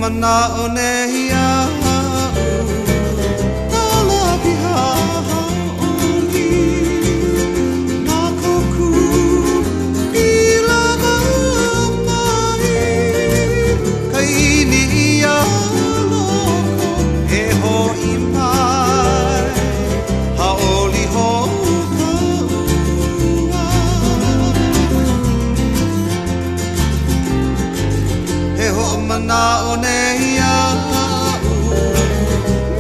mana onehia Nala piha haoli Nakoku Ilava mai Kaini ia loko E ho i mai Haoli ho Mana onehia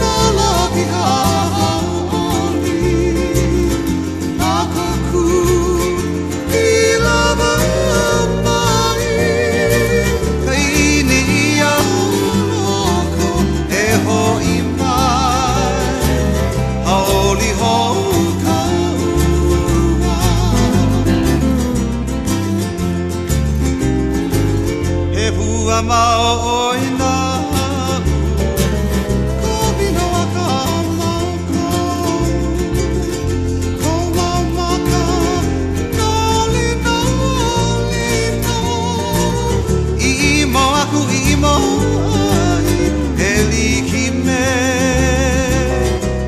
Nala piha haoli Nakoku Ilava mai Kaini ia loko E ho i mai Haoli ho kaua He pua mao oina Ko vino a ka mauko Ko mamaka Noli noli no Imo aku imo ai He liki me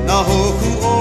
Na hoku o